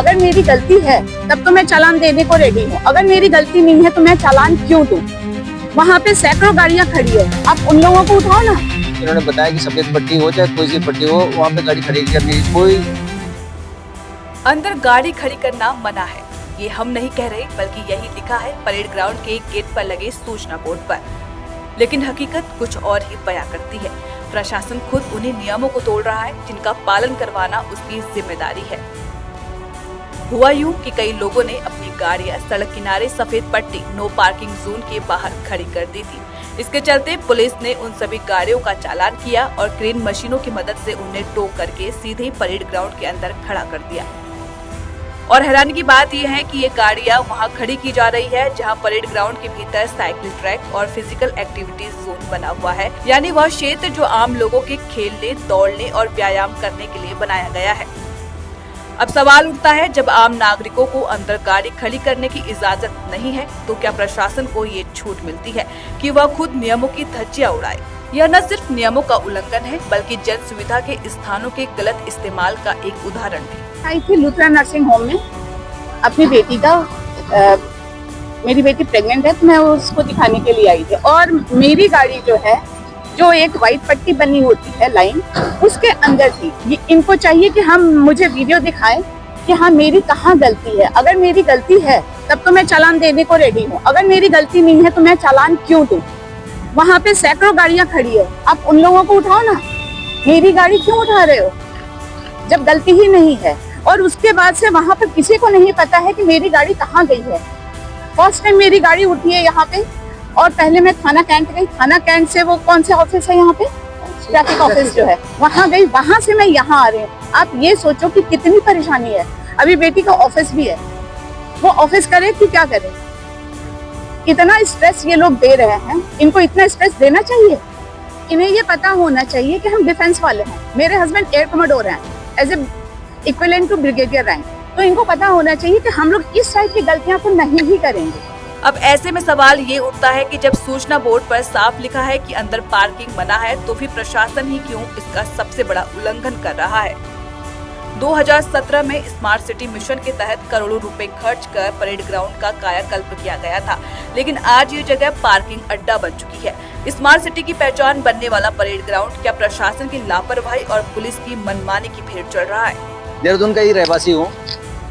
अगर मेरी गलती है तब तो मैं चालान देने को रेडी हूँ। अगर मेरी गलती नहीं है तो मैं चालान क्यों दूँ? वहाँ पे सैकड़ों गाड़ियाँ खड़ी है, आप उन लोगों को उठाओ ना। इन्होंने बताया कि सफेद पट्टी हो चाहे कोई सी पट्टी हो, वहाँ पे गाड़ी खड़ी करनी कोई। अंदर गाड़ी खड़ी करना मना है, ये हम नहीं कह रहे, बल्कि यही लिखा है परेड ग्राउंड के गेट पर लगे सूचना बोर्ड पर। लेकिन हकीकत कुछ और ही बयां करती है। प्रशासन खुद उन्हीं नियमों को तोड़ रहा है जिनका पालन करवाना उसकी जिम्मेदारी है। हुआ यूं कि कई लोगों ने अपनी गाड़ियां सड़क किनारे सफेद पट्टी नो पार्किंग जोन के बाहर खड़ी कर दी थी। इसके चलते पुलिस ने उन सभी गाड़ियों का चालान किया और क्रेन मशीनों की मदद से उन्हें टो करके सीधे परेड ग्राउंड के अंदर खड़ा कर दिया। और हैरानी की बात यह है कि ये गाड़ियां वहां खड़ी की जा रही है जहां परेड ग्राउंड के भीतर साइकिल ट्रैक और फिजिकल एक्टिविटीज जोन बना हुआ है, यानी वह क्षेत्र जो आम लोगों के खेलने, दौड़ने और व्यायाम करने के लिए बनाया गया है। अब सवाल उठता है, जब आम नागरिकों को अंदर गाड़ी खड़ी करने की इजाजत नहीं है तो क्या प्रशासन को ये छूट मिलती है कि वह खुद नियमों की धज्जियां उड़ाए? यह न सिर्फ नियमों का उल्लंघन है बल्कि जन सुविधा के स्थानों के गलत इस्तेमाल का एक उदाहरण भी। आई थी लुथरा नर्सिंग होम में अपनी बेटी का, मेरी बेटी प्रेग्नेंट है तो मैं उसको दिखाने के लिए आई थी। और मेरी गाड़ी जो है, जो एक व्हाइट पट्टी बनी होती है लाइन, उसके अंदर थी। ये इनको चाहिए कि हम मुझे वीडियो दिखाएं कि हाँ मेरी कहाँ गलती है। अगर मेरी गलती है तब तो मैं चालान देने को रेडी हूँ। अगर मेरी गलती नहीं है तो मैं चालान क्यों दूँ? वहाँ पे सैकड़ों गाड़ियाँ खड़ी है, आप उन लोगों को उठाओ ना। मेरी गाड़ी क्यों उठा रहे हो जब गलती ही नहीं है? और उसके बाद से वहाँ पर किसी को नहीं पता है कि मेरी गाड़ी कहाँ गई है। फर्स्ट टाइम मेरी गाड़ी उठी है यहाँ पे, और पहले मैं थाना कैंट गई। थाना कैंट से वो कौन से ऑफिस है यहाँ पे, ट्रैफिक ऑफिस जो है, वहाँ गई। वहाँ से मैं यहाँ आ रही हूँ। आप ये सोचो कि कितनी परेशानी है। अभी बेटी का ऑफिस भी है, वो ऑफिस करे कि क्या करे? इतना स्ट्रेस ये लोग दे रहे हैं, इनको इतना स्ट्रेस देना चाहिए? इन्हें ये पता होना चाहिए कि हम डिफेंस वाले हैं। मेरे हस्बैंड एयर कमोडोर हैं, as a equivalent to brigadier rank. तो इनको पता होना चाहिए कि हम लोग इस टाइप की गलतियां तो नहीं ही करेंगे। अब ऐसे में सवाल ये उठता है कि जब सूचना बोर्ड पर साफ लिखा है कि अंदर पार्किंग मना है, तो फिर प्रशासन ही क्यों इसका सबसे बड़ा उल्लंघन कर रहा है? 2017 में स्मार्ट सिटी मिशन के तहत करोड़ों रुपए खर्च कर परेड ग्राउंड का कायाकल्प किया गया था, लेकिन आज ये जगह पार्किंग अड्डा बन चुकी है। स्मार्ट सिटी की पहचान बनने वाला परेड ग्राउंड क्या प्रशासन की लापरवाही और पुलिस की मनमानी की भेंट चढ़ रहा है? देहरादून का ही रहवासी हूँ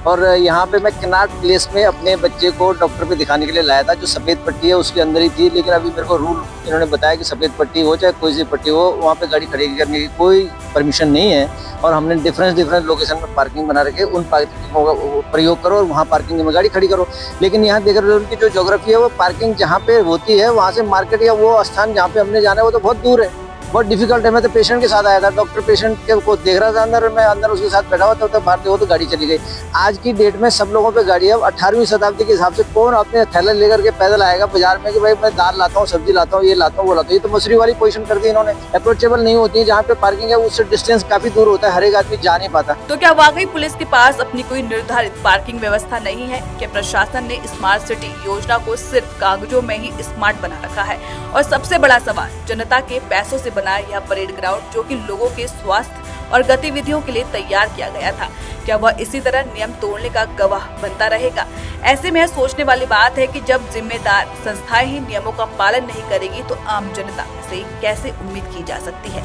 और यहाँ पे मैं कनाट प्लेस में अपने बच्चे को डॉक्टर पे दिखाने के लिए लाया था। जो सफ़ेद पट्टी है उसके अंदर ही थी, लेकिन अभी मेरे को रूल इन्होंने बताया कि सफ़ेद पट्टी हो चाहे कोई सी पट्टी हो, वहाँ पे गाड़ी खड़ी करने की कोई परमिशन नहीं है। और हमने डिफरेंट लोकेशन में पार्किंग बना रखे, उन पार्किंगों का प्रयोग करो और वहाँ पार्किंग में गाड़ी खड़ी करो। लेकिन यहाँ देहरादून की जो ज्योग्राफी है, वो पार्किंग जहाँ पे होती है वहाँ से मार्केट या वो स्थान जहाँ पे हमने जाना है वो तो बहुत दूर है, बहुत डिफिकल्ट है। मैं तो पेशेंट के साथ आया था, डॉक्टर पेशेंट को देख रहा था अंदर, मैं अंदर उसके साथ बैठा हुआ था, तब बाहर तो गाड़ी चली गई। आज की डेट में सब लोगों पे गाड़ी है। 18वीं शताब्दी के हिसाब से कौन अपने थैला लेकर के पैदल आएगा बाजार में कि भाई मैं दाल लाता हूँ, सब्जी लाता हूँ, ये लाता हूँ, वो लाता हूँ? ये तो मसूरी वाली पोजीशन कर दी इन्होंने। अप्रोचेबल नहीं होती है, जहाँ पे पार्किंग है उससे डिस्टेंस काफी दूर होता है, हर एक आदमी जा नहीं पाता। तो क्या वाकई पुलिस के पास अपनी कोई निर्धारित पार्किंग व्यवस्था नहीं है? क्या प्रशासन ने स्मार्ट सिटी योजना को सिर्फ कागजों में ही स्मार्ट बना रखा है? और सबसे बड़ा सवाल, जनता के पैसों से बना यह परेड ग्राउंड जो कि लोगों के स्वास्थ्य और गतिविधियों के लिए तैयार किया गया था, क्या वह इसी तरह नियम तोड़ने का गवाह बनता रहेगा? ऐसे में सोचने वाली बात है कि जब जिम्मेदार संस्थाएं ही नियमों का पालन नहीं करेगी तो आम जनता से कैसे उम्मीद की जा सकती है?